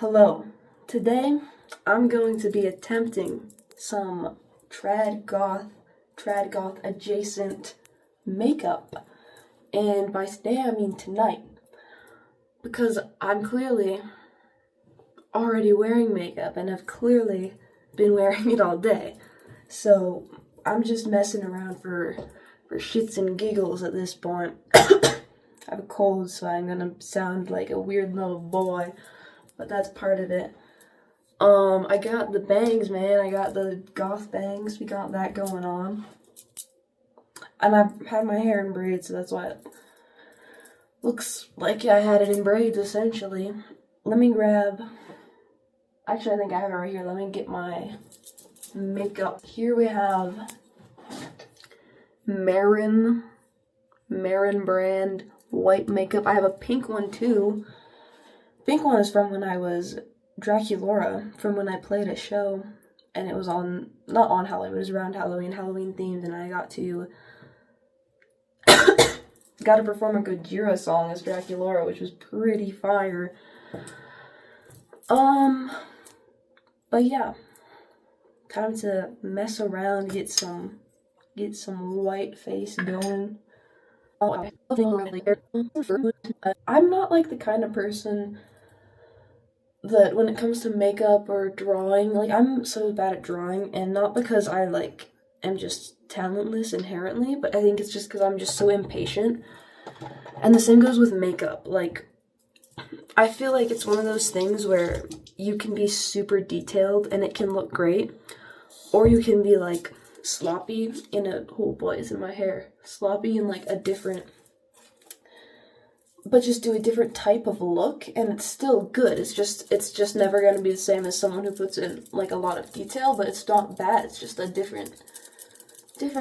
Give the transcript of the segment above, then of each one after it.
Hello. Today, I'm going to be attempting some trad goth adjacent makeup. And by today, I mean tonight. Because I'm clearly already wearing makeup and have clearly been wearing it all day. So, I'm just messing around for shits and giggles at this point. I have a cold, so I'm gonna sound like a weird little boy, but that's part of it. I got the bangs, man. I got the goth bangs. We got that going on. And I've had my hair in braids, so that's why it looks like I had it in braids, essentially. Let me grab... Actually, I think I have it right here. Let me get my makeup. Here we have Marin brand white makeup. I have a pink one, too. Pink one is from when I was Draculaura, from when I played a show, and it was on, not on Halloween, it was around Halloween themed, and I got to perform a Gojira song as Draculaura, which was pretty fire. But yeah, time to mess around, get some white face going. I'm not like the kind of person that when it comes to makeup or drawing, like, I'm so bad at drawing, and not because I, like, am just talentless inherently, but I think it's just because I'm just so impatient. And the same goes with makeup. Like, I feel like it's one of those things where you can be super detailed and it can look great, or you can be, like, sloppy in a, oh boy, it's in my hair, sloppy in, like, a different, but just do a different type of look, and it's still good. It's just never going to be the same as someone who puts in, like, a lot of detail, but it's not bad. It's just a different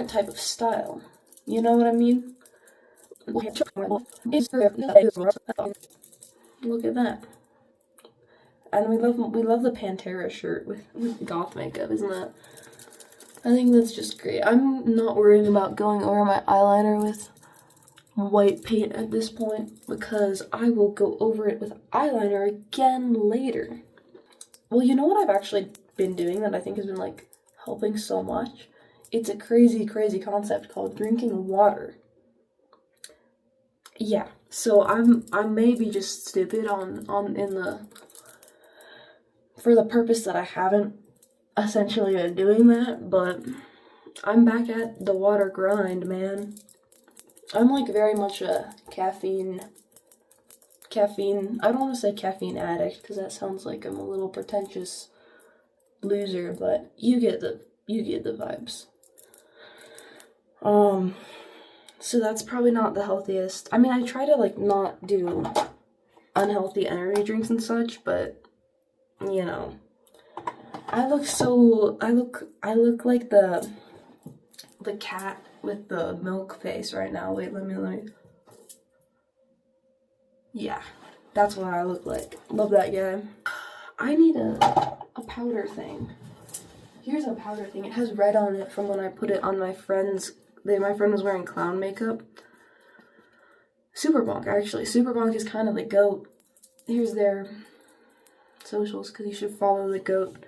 type of style. You know what I mean? Look at that. And we love the Pantera shirt with goth makeup, isn't that? I think that's just great. I'm not worrying about going over my eyeliner with white paint at this point, because I will go over it with eyeliner again later. Well, you know what I've actually been doing that I think has been, like, helping so much? It's a crazy concept called drinking water. Yeah, so I may be just stupid for the purpose that I haven't essentially been doing that, but I'm back at the water grind, man. I'm, like, very much a caffeine, I don't want to say caffeine addict, because that sounds like I'm a little pretentious loser, but you get the vibes. So that's probably not the healthiest. I mean, I try to, like, not do unhealthy energy drinks and such, but, you know, I look like the cat with the milk face right now. Wait, let me. Yeah, that's what I look like. Love that guy. I need a powder thing. Here's a powder thing. It has red on it from when I put it on my friend's. My friend was wearing clown makeup. Superbonk, actually. Superbonk is kind of the GOAT. Here's their socials, because you should follow the GOAT.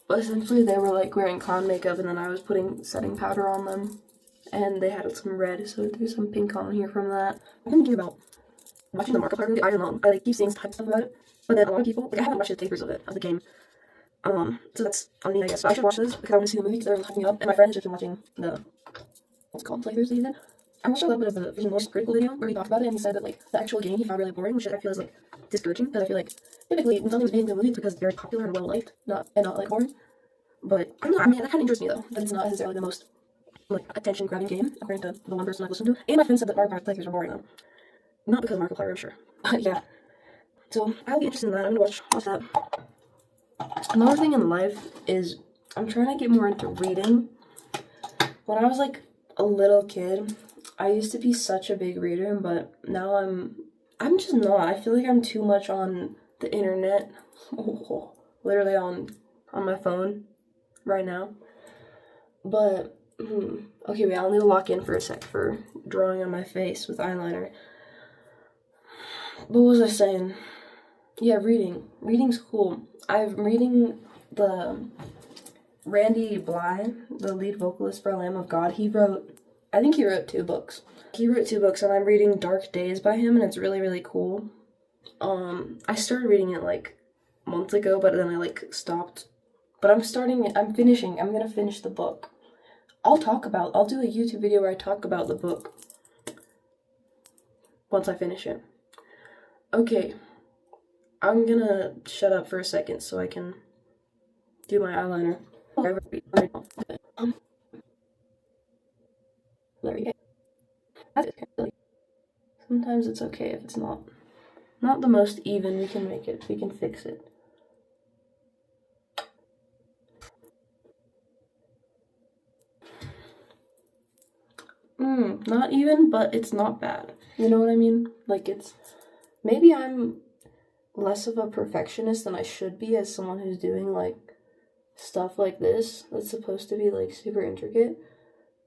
But essentially, they were, like, wearing clown makeup, and then I was putting setting powder on them. And they had some red, so there's some pink on here from that. I'm thinking about watching the Markiplier movie. I don't know. I, like, keep seeing type stuff about it. But then a lot of people, like, I haven't watched the papers of the game. So that's on me, I guess. But I should watch this because I want to see the movie because they're hyping up. And my friend has just been watching the, what's it called, playthroughs that he did. I watched a little bit of the Vision Wars critical video where he talked about it, and he said that, like, the actual game he found really boring, which I feel is, like, discouraging, because I feel like typically when something's made into a movie, it's because it's very popular and well liked, not like boring. But I don't know. I mean, that kind of interests me though. That it's not necessarily the most, like, attention-grabbing game, according to the one person I've listened to. And my friend said that Markiplier playthroughs are boring though. Not because of Markiplier, I'm sure. But yeah. So I'll be interested in that. I'm gonna watch that. Another thing in life is I'm trying to get more into reading. When I was, like, a little kid, I used to be such a big reader, but now I'm just not. I feel like I'm too much on the internet. Literally on my phone right now. But, okay, wait, I'll need to lock in for a sec for drawing on my face with eyeliner. What was I saying? Yeah, reading. Reading's cool. I'm reading the Randy Bly, the lead vocalist for Lamb of God. I think he wrote 2 books. He wrote 2 books, and I'm reading Dark Days by him, and it's really, really cool. I started reading it like months ago, but then I like stopped. But I'm gonna finish the book. I'll do a YouTube video where I talk about the book once I finish it. Okay, I'm gonna shut up for a second so I can do my eyeliner. Sometimes it's okay if it's not the most even. We can make it. We can fix it. Not even, but it's not bad. You know what I mean? Like, maybe I'm less of a perfectionist than I should be as someone who's doing, like, stuff like this that's supposed to be, like, super intricate.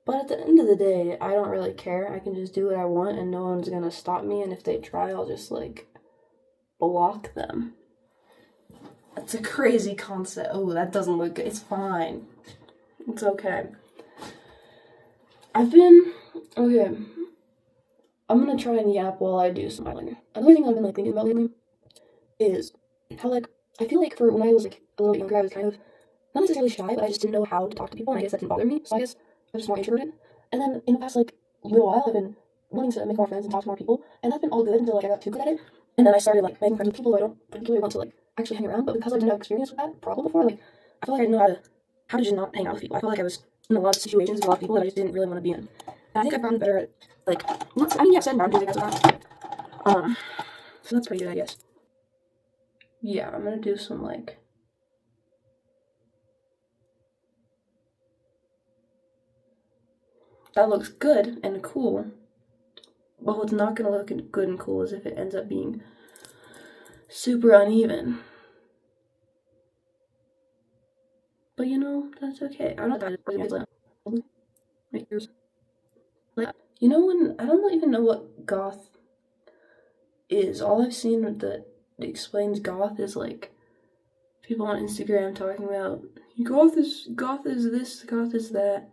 But at the end of the day, I don't really care. I can just do what I want and no one's gonna stop me, and if they try, I'll just, like, block them. That's a crazy concept. Oh, that doesn't look good. It's fine. It's okay. Okay. I'm gonna try and yap while I do some eyeliner. Another thing I've been, like, thinking about lately is how, like, I feel like for when I was, like, a little bit younger, I was kind of, not necessarily shy, but I just didn't know how to talk to people, and I guess that didn't bother me, so I guess I was just more introverted. And then in the past, like, little while, I've been wanting to make more friends and talk to more people, and that's been all good until, like, I got too good at it. And then I started, like, making friends with people who I don't particularly want to, like, actually hang around, but because I didn't have experience with that problem before, like, I feel like I didn't know how to just not hang out with people. I feel like I was in a lot of situations with a lot of people that I just didn't really want to be in. And I think I've gotten better at, like, setting boundaries, I guess, with that. So that's pretty good, I guess. Yeah, I'm gonna do some, like, that looks good and cool. But what's not gonna look good and cool is if it ends up being super uneven. But you know, that's okay. I don't like, you know, when I don't even know what goth is. All I've seen that explains goth is like people on Instagram talking about goth is this, goth is that.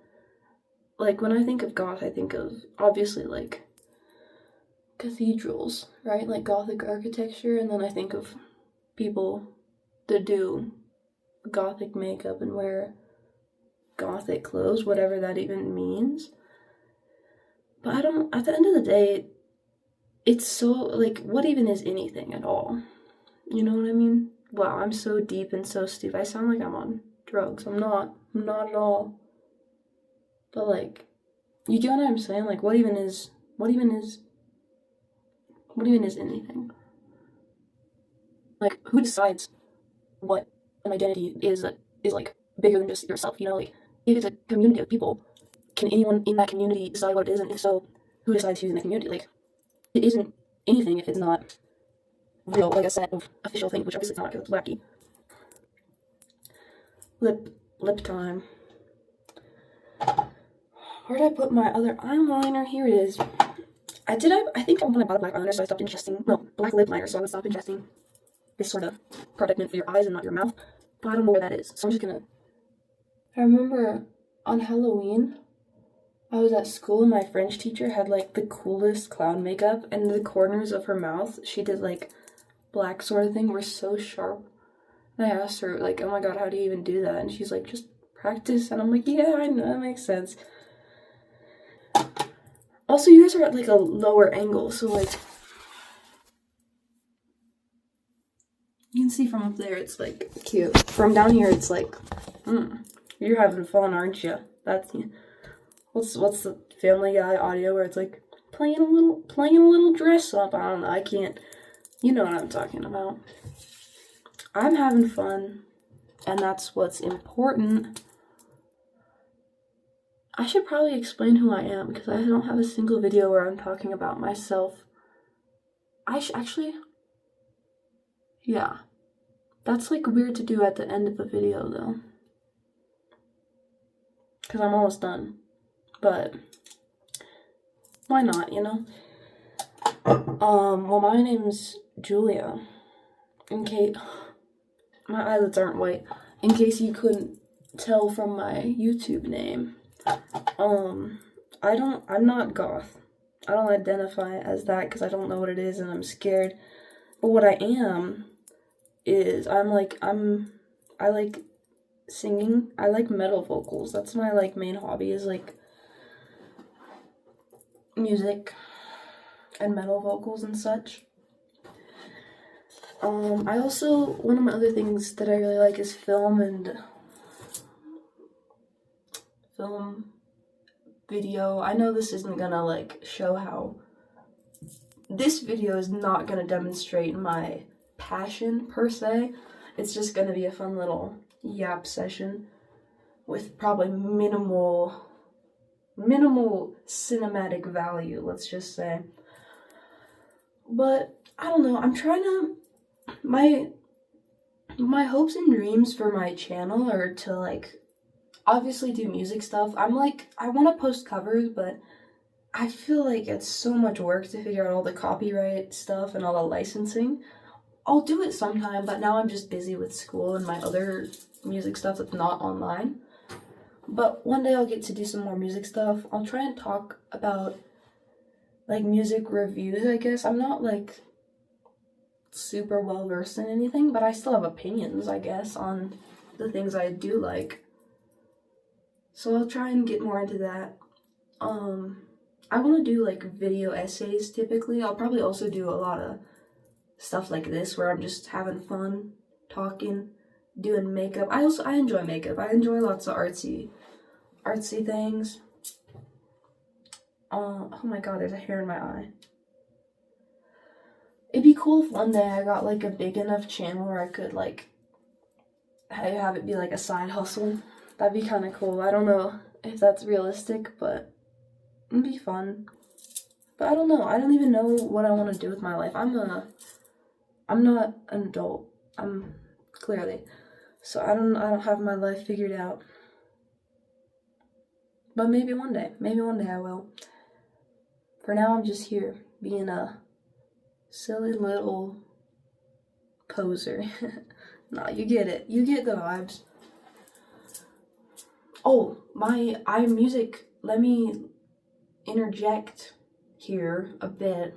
Like, when I think of goth, I think of obviously like cathedrals, right? Like Gothic architecture, and then I think of people that do Gothic makeup and wear Gothic clothes, whatever that even means. But at the end of the day, it's so, like, what even is anything at all? You know what I mean? Wow, I'm so deep and so stupid. I sound like I'm on drugs. I'm not at all. But, like, you get what I'm saying? Like, what even is anything? Like, who decides what an identity is that is, like, bigger than just yourself, you know? Like, if it's a community of people, can anyone in that community decide what it is? And if so, who decides who's in the community? Like, it isn't anything if it's not real, like a set of official things, which obviously it's not because it's wacky. Lip time. Where did I put my other eyeliner? Here it is. I think when I bought a black eyeliner, so I stopped ingesting, no, black lip liner, so I would stop ingesting this sort of product meant for your eyes and not your mouth. But I don't know where that is, so I'm just gonna. I remember on Halloween, I was at school and my French teacher had like the coolest clown makeup, and the corners of her mouth, she did like black sort of thing, were so sharp. And I asked her, like, oh my god, how do you even do that? And she's like, just practice. And I'm like, yeah, I know, that makes sense. Also, you guys are at like a lower angle, so like, you can see from up there, it's like cute. From down here, it's like, you're having fun, aren't you? That's, what's the Family Guy audio where it's like playing a little dress up. I don't know. I can't. You know what I'm talking about. I'm having fun, and that's what's important. I should probably explain who I am because I don't have a single video where I'm talking about myself. Actually, yeah. That's like weird to do at the end of a video though. Because I'm almost done. But why not, you know? Well, my name's Julia. in case my eyelids aren't white, in case you couldn't tell from my YouTube name, I'm not goth. I don't identify as that because I don't know what it is and I'm scared. But what I am is I like singing. I like metal vocals. That's my like main hobby is like music and metal vocals and such. I also, one of my other things that I really like is film video. I know this isn't gonna like show how, this video is not gonna demonstrate my passion per se. It's just gonna be a fun little yap session with probably minimal cinematic value, let's just say. But I don't know, I'm trying to, my hopes and dreams for my channel are to like obviously do music stuff. I want to post covers, but I feel like it's so much work to figure out all the copyright stuff and all the licensing. I'll do it sometime, but now I'm just busy with school and my other music stuff that's not online. But one day I'll get to do some more music stuff. I'll try and talk about like music reviews, I guess. I'm not like super well versed in anything, but I still have opinions, I guess, on the things I do like. So I'll try and get more into that. I want to do like video essays typically. I'll probably also do a lot of stuff like this where I'm just having fun, talking, doing makeup. I enjoy makeup. I enjoy lots of artsy things. Oh my god, there's a hair in my eye. It'd be cool if one day I got like a big enough channel where I could like have it be like a side hustle. That'd be kind of cool. I don't know if that's realistic, but it'd be fun. But I don't know. I don't even know what I want to do with my life. I'm not an adult. I'm clearly. So I don't have my life figured out. But maybe one day I will. For now, I'm just here being a silly little poser. Nah, you get it. You get the vibes. Oh, music, let me interject here a bit.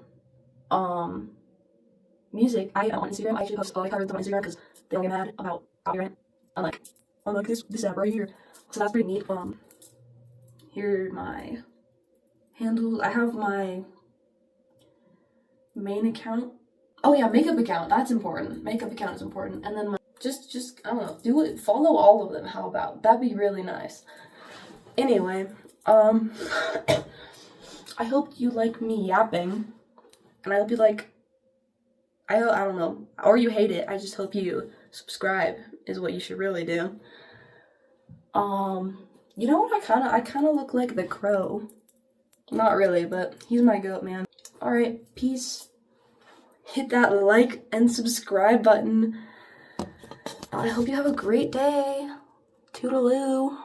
Music, I on Instagram, I should post all my covers on Instagram because they don't get mad about copyright. Unlike this app right here. So that's pretty neat. Here are my handles. I have my main account. Oh yeah, makeup account, that's important. Makeup account is important. And then my, just I don't know, do it, follow all of them, how about? That'd be really nice. Anyway, I hope you like me yapping. And I hope you like, I don't know, or you hate it. I just hope you subscribe is what you should really do. You know what, I kind of look like the Crow. Not really, but he's my goat, man. Alright, peace. Hit that like and subscribe button. I hope you have a great day. Toodaloo.